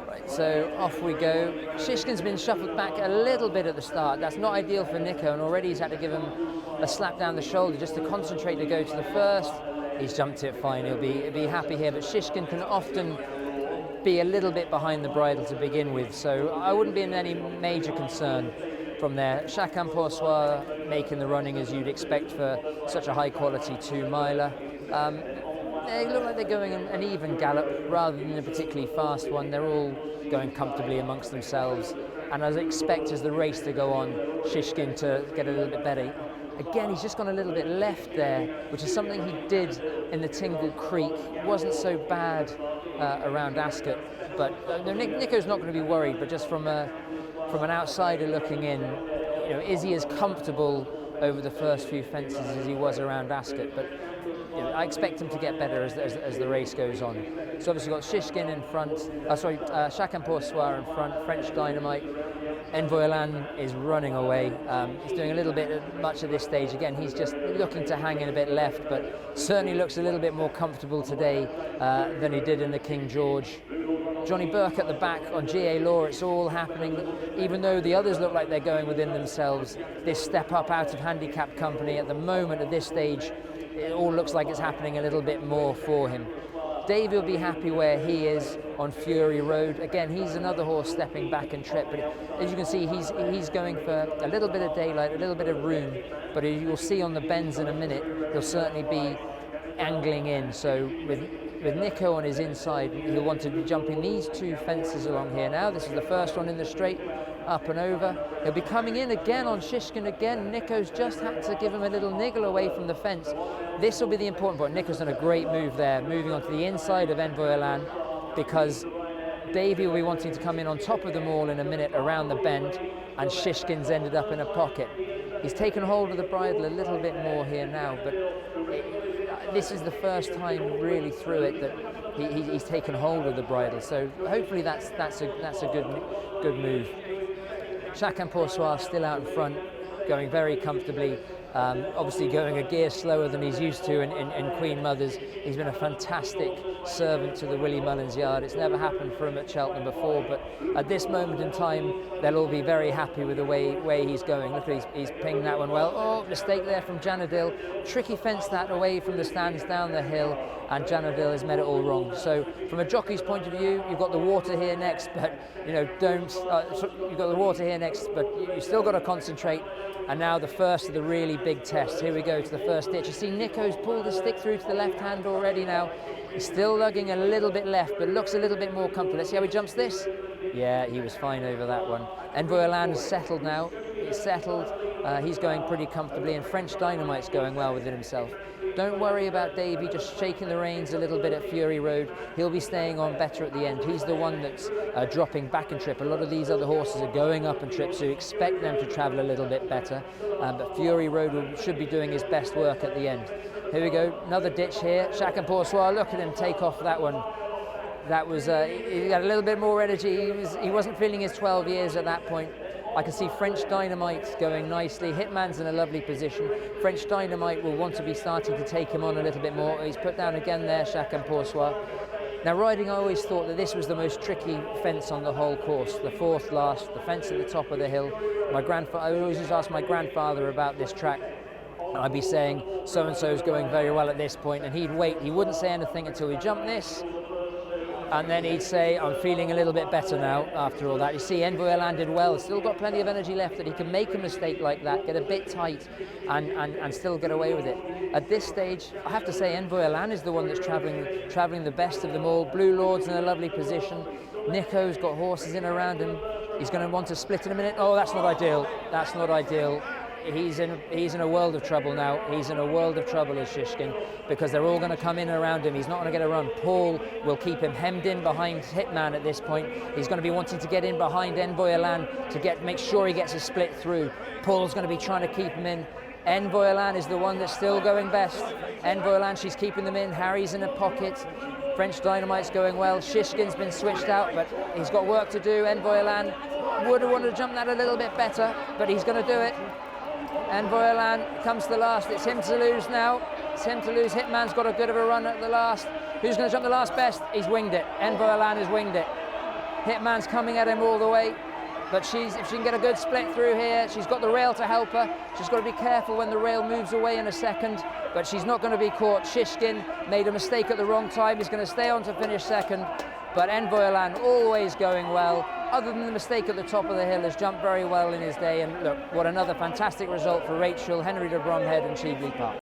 Right, so off we go. Shishkin's been shuffled back a little bit at the start. That's not ideal for Nico, and already he's had to give him a slap down the shoulder just to concentrate to go to the first. He's jumped it fine, he'll be happy here, but Shishkin can often be a little bit behind the bridle to begin with, so I wouldn't be in any major concern from there. Chacun Pour Soi making the running as you'd expect for such a high quality 2-miler. They look like they're going an even gallop rather than a particularly fast one. They're all going comfortably amongst themselves, and as I expect as the race to go on, Shishkin to get a little bit better. Again, he's just gone a little bit left there, which is something he did in the Tingle Creek. It wasn't so bad around Ascot, but Nico's not going to be worried. But just from an outsider looking in, is he as comfortable over the first few fences as he was around Ascot? But I expect him to get better as the race goes on. So obviously we've got Shishkin in front, Chacun Pour Soi in front, French Dynamite. Envoy Elan is running away. He's doing a little bit much at this stage. Again, he's just looking to hang in a bit left, but certainly looks a little bit more comfortable today than he did in the King George. Johnny Burke at the back on GA Law, it's all happening. Even though the others look like they're going within themselves, this step up out of handicap company at the moment at this stage, it all looks like it's happening a little bit more for him. Davey will be happy where he is on Fury Road. Again, he's another horse stepping back and trip, but as you can see, he's going for a little bit of daylight, a little bit of room, but as you'll see on the bends in a minute, he'll certainly be angling in. So with Nico on his inside, he'll want to be jumping these two fences along here now. This is the first one in the straight, up and over. He'll be coming in again on Shishkin again. Nico's just had to give him a little niggle away from the fence. This will be the important point. Nico's done a great move there, moving onto the inside of Envoy Elan, because Davey will be wanting to come in on top of them all in a minute around the bend, and Shishkin's ended up in a pocket. He's taken hold of the bridle a little bit more here now, but this is the first time really through it that he's taken hold of the bridle. So hopefully that's a good move. Chacun Pour Soi still out in front, going very comfortably. Obviously going a gear slower than he's used to in Queen Mother's. He's been a fantastic servant to the Willie Mullins yard. It's never happened for him at Cheltenham before, but at this moment in time, they'll all be very happy with the way he's going. Look, he's pinged that one well. Oh, mistake there from Janadil. Tricky fence that away from the stands down the hill, and Janadil has made it all wrong. So from a jockey's point of view, you've got the water here next, but you've got the water here next, but you still got to concentrate. And now the first of the really big tests. Here we go to the first ditch. You see Nico's pulled the stick through to the left hand already now. He's still lugging a little bit left, but looks a little bit more comfortable. Let's see how he jumps this. Yeah, he was fine over that one. Envoy Elan is settled now. He's settled. He's going pretty comfortably, and French Dynamite's going well within himself. Don't worry about Davey just shaking the reins a little bit at Fury Road. He'll be staying on better at the end. He's the one that's dropping back and trip. A lot of these other horses are going up and trip, so you expect them to travel a little bit better. But Fury Road should be doing his best work at the end. Here we go, another ditch here. Chacun Pour Soi, look at him take off that one. That was, he got a little bit more energy. He wasn't feeling his 12 years at that point. I can see French Dynamite going nicely. Hitman's in a lovely position. French Dynamite will want to be starting to take him on a little bit more. He's put down again there, Chacun Pour Soi. Now riding, I always thought that this was the most tricky fence on the whole course. The fourth last, the fence at the top of the hill. I always used to ask my grandfather about this track. I'd be saying, so-and-so's going very well at this point, and he'd wait. He wouldn't say anything until we jumped this. And then he'd say, I'm feeling a little bit better now after all that. You see, Envoy Elan did well. Still got plenty of energy left that he can make a mistake like that, get a bit tight and still get away with it. At this stage, I have to say Envoy Elan is the one that's travelling the best of them all. Blue Lord's in a lovely position. Nico's got horses in around him. He's going to want to split in a minute. Oh, that's not ideal. That's not ideal. He's in a world of trouble now. He's in a world of trouble as Shishkin, because they're all going to come in around him. He's not going to get a run. Paul will keep him hemmed in behind Hitman at this point. He's going to be wanting to get in behind Envoy Elan to make sure he gets a split through. Paul's going to be trying to keep him in. Envoy Elan is the one that's still going best. Envoy Elan, she's keeping them in. Harry's in a pocket. French Dynamite's going well. Shishkin's been switched out, but he's got work to do. Envoy Elan would have wanted to jump that a little bit better, but he's going to do it. Envoy Elan comes to the last. It's him to lose now. It's him to lose. Hitman's got a good of a run at the last. Who's going to jump the last best? He's winged it. Envoy Alan has winged it. Hitman's coming at him all the way. But if she can get a good split through here, she's got the rail to help her. She's got to be careful when the rail moves away in a second, but she's not going to be caught. Shishkin made a mistake at the wrong time. He's going to stay on to finish second, but Envoy Alan always going well. Other than the mistake at the top of the hill, has jumped very well in his day. And look, what another fantastic result for Rachel, Henry de Bromhead and Cheveley Park.